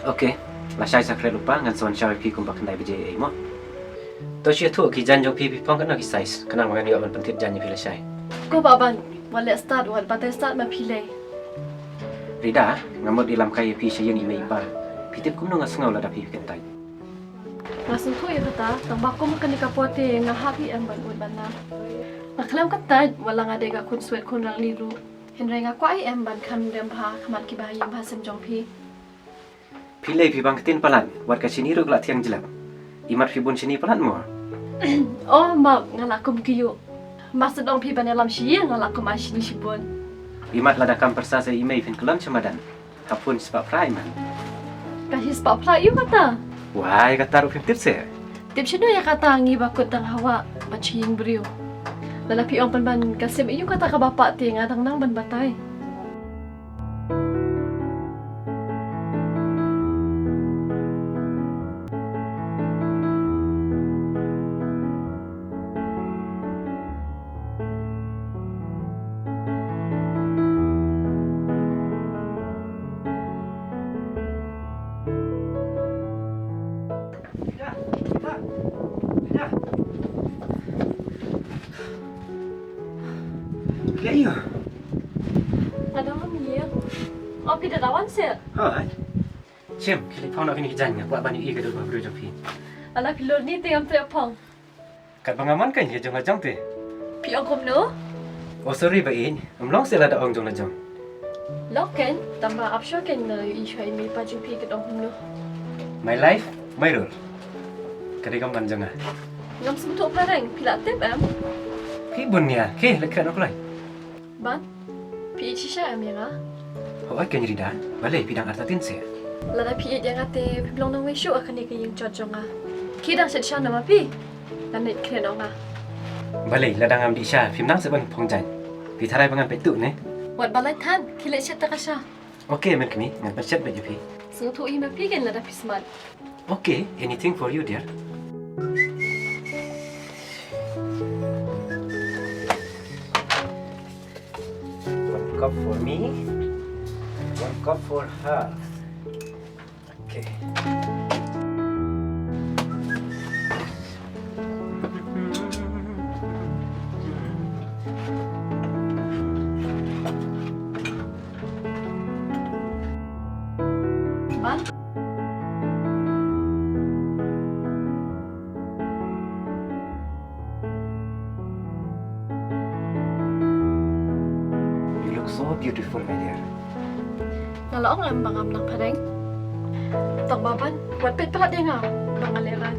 Okey, la syai sakre lupa ngan son syai pi kumbak kendai beje ai mo. To sia tu ki jan jong pi pong kan ki size. Kenang makan yo man pentit jan pi la syai. Ko baban, wala start wal batay start ma pilay. Rida, ngamot ilam kai pi syang ime ipa. Pitip kum no ngasngau la da pi kentai. Ngasung tu ya kata, tambah ko makan ni kapote nga happy ang ban bana. Naklam kata wala nga dega kun sweat kun rang liru. Henry nga kwai am ban kam dem ha kamat ki bahayam ha sem jong pi. Pilai pi bangketin palan, wat ka sini ruk la tiang jelap. Imat fi bun sini palan mo. Oh mak ngalakum kiyo. Masa dong pi ban alam siya ngalakum asini sibon. Imat la da kam persa sa ime fin kelam cemadan. Hapun sebab prai man. Kasi spot pla iyo kata. Wai kata ru fin tip se. Tip siya ya kata ngi bakut tang hawa macing brio. Lalapi ang panban kasi iyo kata ka bapak ti nga nang ban batay. Ya iyo. Ada mami ya. Oh pi dawan se. Hai. Chem, kili pau nak kini jan nga buat bani i ka do bro jong pi. Ala pilor ni te am te pang. Kat bangaman kan ye jong ajang te. Pi ang kom no. Oh sorry ba in. Long se la da ong jong la jong. Loken tambah apsho ken na i shai mi pa ju pi ke dong kom no. My life, my rule. Kadi kam ban jong ah. Ngam sum to pareng pila te am. Pi bun ya, ke lekran ok lai. Ban. Pi chi sha am ya. Ho ai ken rida, balai pidang artatin se. Lada pi dia ngate pi blong nang we shu akan ni ke yung chot jong ah. Kidang set sha na ma pi. Dan net kren ong ah. Balai ladang am di sha, phim nang se ban phong jan. Pi tharai bangan pe tu ne. Wat balai tan, kile set ta ka sha. Okay men kini, ngan percet ba pi. Sung tu i ma pi gen lada pi smart. Okay, anything for you dear. One cup for me, one cup for her. Okay. Ban. You look so beautiful, my dear. Nalaong ang bangam ng pareng. Tang baban, wat pet pala dia nga bangaleran.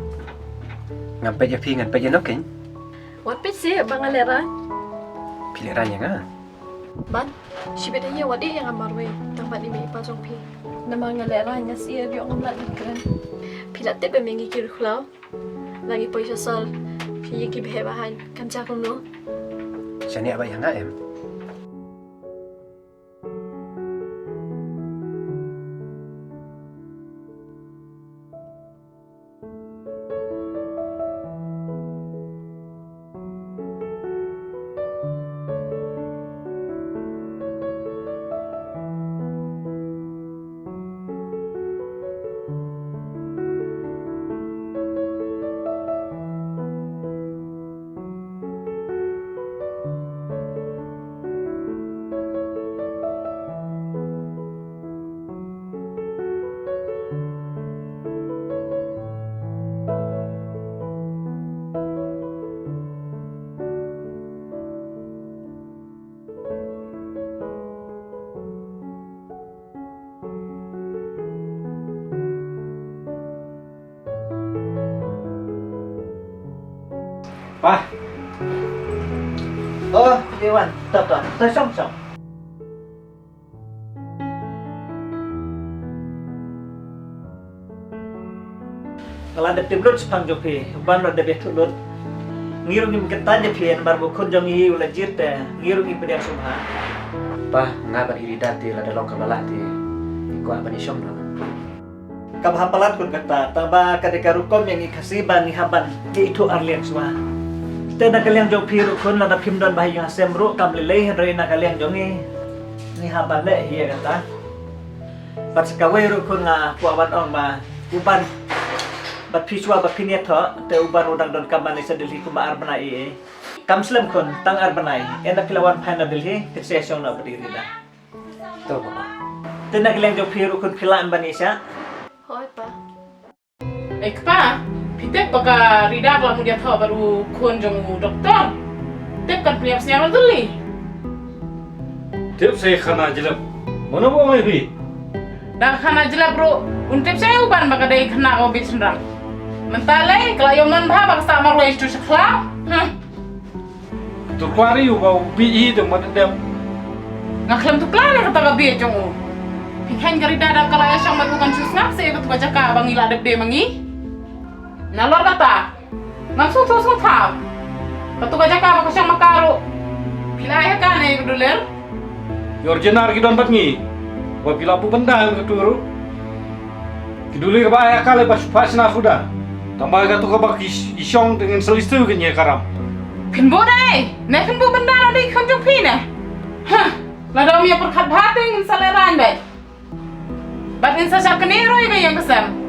Ngampet ya pi ngampet ya noken. Wat pet si bangaleran. Piliran ya nga. Ban, sibet iya wadi yang amarwe tang ban imi pa jong pi. Namang ngaleran nya siya biyo ngam lat kren. Pilat te bemengi kir khulaw. Lagi po siya sol. Piye ki behebahan kan cha kun no. Sani abay nga em. Pa. Oh, Iwan, tập tới xong xong. Kalau ada tim lut sepang joki, ban ada betul lut. Ngirungi kita jepian baru kun jongi ulah jirte, ngirungi pediam sumha. Pa, nga ban iri dati la dalong kabalati. Iko apa ni syom na. Kabahapalat kun kata, taba kadeka rukom yang ikasiban ihaban, itu arliang semua. Tena kaliang jong piru kun lada pimdon bahayu hasem ru kam leleh henry na kaliang jongi ni haban le hiya kata. Bat sekawe rukun puawan on ma uban bat piswa bat piniat te uban udang don kaman isa dilhi kuma arbanai kam slam kun tang arbanai enak kilawan phana dilhi kesesong na berdiri dah To papa. tenak leng jo phi rukun khilaan banisa Hoi pa. Pa, pitep baka ridak lah mudia thaw baru kun jong doktor. Tep kan priap siang dulu. Tip saya khana jelap. Mana bawa mai bi? Dah khana jelap bro. Untip saya uban baka dai khana ko bit sendang. Mentalai kalau yang man bah baka sama ro istu sekla. Tu kuari ubau bi itu mana dem. Ngaklam tu plan kata ka bi jong u. Pikan kari dada kalau yang sama bukan susnap saya betul baca ka bang ila de mangi. Nalor kata. Nafsu tu semua tahu. Betul baca ka baka syang makaro. Pila ya kan ai duler. Yorjenar kidon batngi. Wapila pu benda keturu. Kiduli ka ba ya kale pas pasna fuda. Tambah ka tu ka ba isong dengan selistu ke nya karam. Pinbo dai. Ne pinbo benda dai kan jong pina. Hah. Lada mi perkat bating saleran bai. Batin sa kenero ibe yang kesam.